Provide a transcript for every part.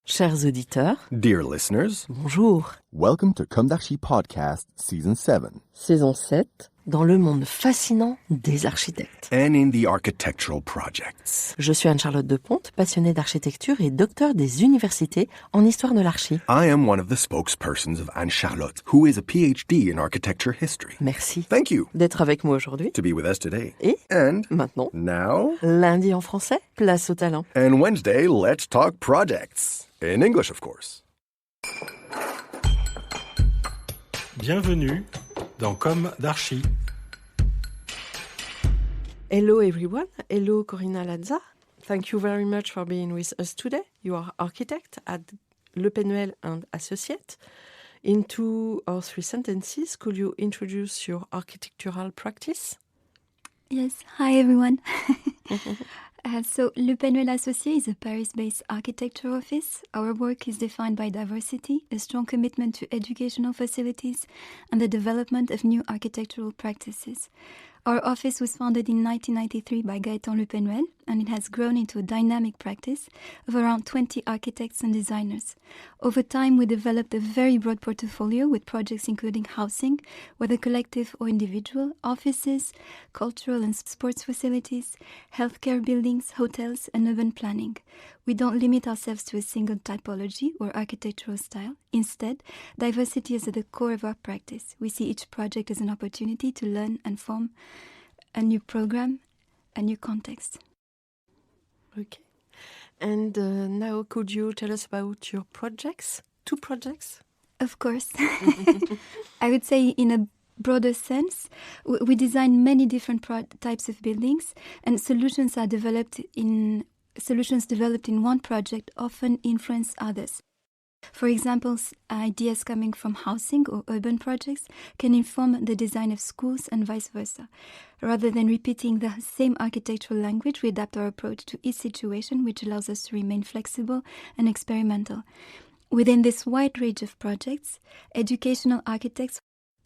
Chers auditeurs, Dear listeners, bonjour. welcome to Comme d'Archi Podcast Season 7. Saison 7, dans le monde fascinant des architectes. And in the architectural projects. Je suis Anne-Charlotte Deponte, passionnée d'architecture et docteur des universités en histoire de l'archi. I am one of the spokespersons of Anne-Charlotte, who is a PhD in architecture history. Merci Thank you d'être avec moi aujourd'hui. to be with us today. Et And maintenant, now, lundi en français, place au talent. and Wednesday, let's talk projects. In English, of course. Bienvenue dans Comme d'Archi. Hello everyone, hello Corina, Laza. Thank you very much for being with us today. You are architect at Penhuel Associés. In 2 or 3 sentences, could you introduce your architectural practice? Yes, hi everyone. So, Penhuel Associés is a Paris-based architecture office. Our work is defined by diversity, a strong commitment to educational facilities, and the development of new architectural practices. Our office was founded in 1993 by Gaëtan Penhuel, and it has grown into a dynamic practice of around 20 architects and designers. Over time, we developed a very broad portfolio with projects including housing, whether collective or individual, offices, cultural and sports facilities, healthcare buildings, hotels, and urban planning. We don't limit ourselves to a single typology or architectural style. Instead, diversity is at the core of our practice. We see each project as an opportunity to learn and form a new program, a new context. Okay. And now could you tell us about your projects? 2 projects? Of course. I would say in a broader sense, we design many different types of buildings, and solutions developed in one project often influence others. For example, ideas coming from housing or urban projects can inform the design of schools and vice versa. Rather than repeating the same architectural language, we adapt our approach to each situation, which allows us to remain flexible and experimental. Within this wide range of projects, educational architects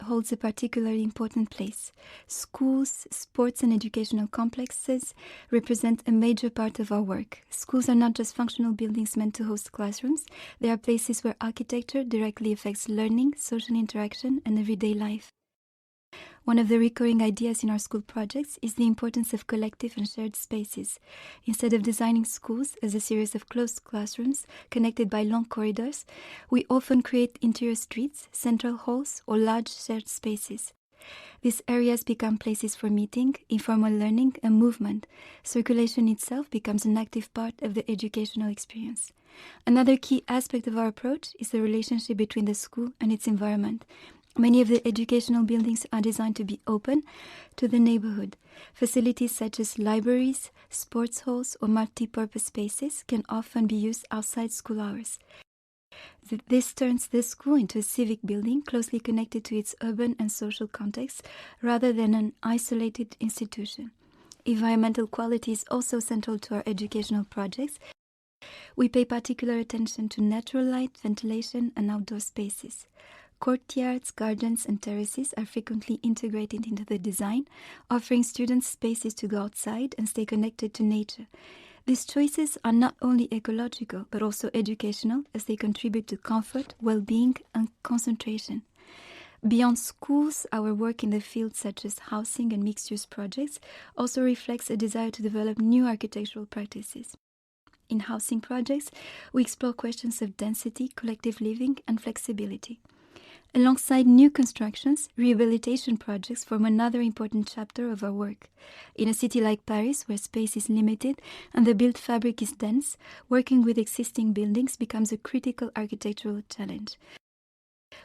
holds a particularly important place. Schools, sports and educational complexes represent a major part of our work. Schools are not just functional buildings meant to host classrooms. They are places where architecture directly affects learning, social interaction and everyday life. One of the recurring ideas in our school projects is the importance of collective and shared spaces. Instead of designing schools as a series of closed classrooms connected by long corridors, we often create interior streets, central halls, or large shared spaces. These areas become places for meeting, informal learning, and movement. Circulation itself becomes an active part of the educational experience. Another key aspect of our approach is the relationship between the school and its environment. Many of the educational buildings are designed to be open to the neighborhood. Facilities such as libraries, sports halls, or multi-purpose spaces can often be used outside school hours. This turns the school into a civic building closely connected to its urban and social context rather than an isolated institution. Environmental quality is also central to our educational projects. We pay particular attention to natural light, ventilation, and outdoor spaces. Courtyards, gardens, and terraces are frequently integrated into the design, offering students spaces to go outside and stay connected to nature. These choices are not only ecological, but also educational, as they contribute to comfort, well-being, and concentration. Beyond schools, our work in the fields such as housing and mixed-use projects also reflects a desire to develop new architectural practices. In housing projects, we explore questions of density, collective living, and flexibility. Alongside new constructions, rehabilitation projects form another important chapter of our work. In a city like Paris, where space is limited and the built fabric is dense, working with existing buildings becomes a critical architectural challenge.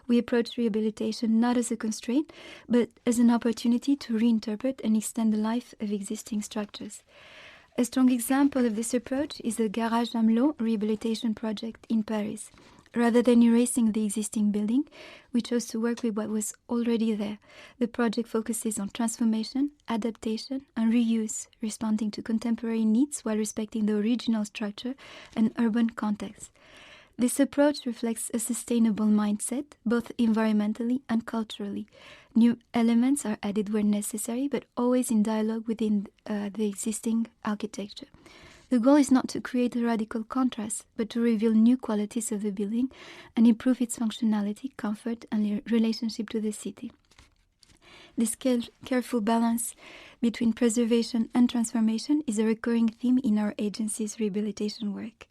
We approach rehabilitation not as a constraint, but as an opportunity to reinterpret and extend the life of existing structures. A strong example of this approach is the Garage Amelot rehabilitation project in Paris. Rather than erasing the existing building, we chose to work with what was already there. The project focuses on transformation, adaptation, and reuse, responding to contemporary needs while respecting the original structure and urban context. This approach reflects a sustainable mindset, both environmentally and culturally. New elements are added where necessary, but always in dialogue within the existing architecture. The goal is not to create a radical contrast, but to reveal new qualities of the building and improve its functionality, comfort, and relationship to the city. This careful balance between preservation and transformation is a recurring theme in our agency's rehabilitation work.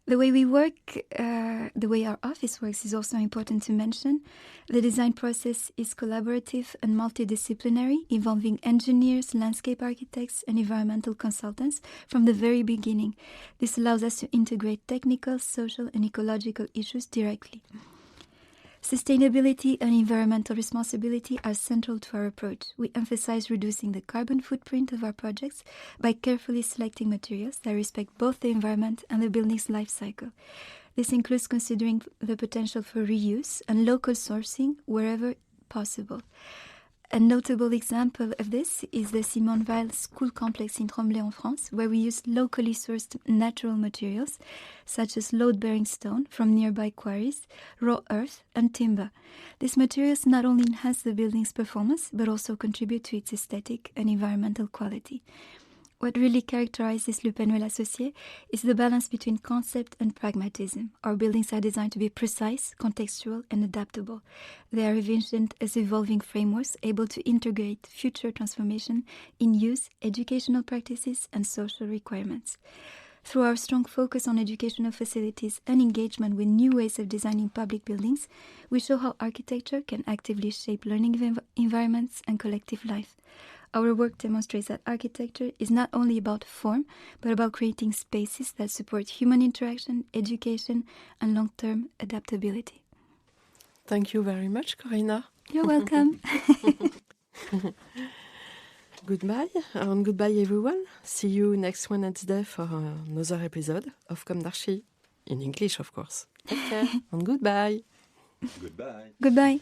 The way we work, the way our office works is also important to mention. The design process is collaborative and multidisciplinary, involving engineers, landscape architects, and environmental consultants from the very beginning. This allows us to integrate technical, social, and ecological issues directly. Sustainability and environmental responsibility are central to our approach. We emphasize reducing the carbon footprint of our projects by carefully selecting materials that respect both the environment and the building's life cycle. This includes considering the potential for reuse and local sourcing wherever possible. A notable example of this is the Simone Veil School Complex in Tremblay-en-France, where we use locally sourced natural materials, such as load-bearing stone from nearby quarries, raw earth, and timber. These materials not only enhance the building's performance, but also contribute to its aesthetic and environmental quality. What really characterizes Le Penhuel Associés is the balance between concept and pragmatism. Our buildings are designed to be precise, contextual, and adaptable. They are envisioned as evolving frameworks able to integrate future transformation in use, educational practices, and social requirements. Through our strong focus on educational facilities and engagement with new ways of designing public buildings, we show how architecture can actively shape learning environments and collective life. Our work demonstrates that architecture is not only about form, but about creating spaces that support human interaction, education, and long-term adaptability. Thank you very much, Corina. You're welcome. Goodbye, and goodbye everyone. See you next Wednesday for another episode of Comme d'Archi. In English, of course. Take care, and goodbye. Goodbye. Goodbye.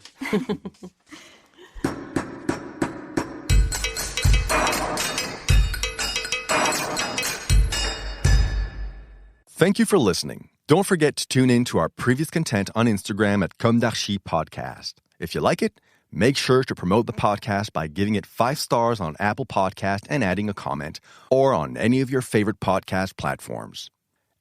Thank you for listening. Don't forget to tune in to our previous content on Instagram at Comme d'Archi Podcast. If you like it, make sure to promote the podcast by giving it 5 stars on Apple Podcast and adding a comment, or on any of your favorite podcast platforms.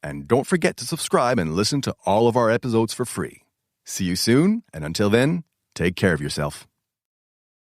And don't forget to subscribe and listen to all of our episodes for free. See you soon, and until then, take care of yourself.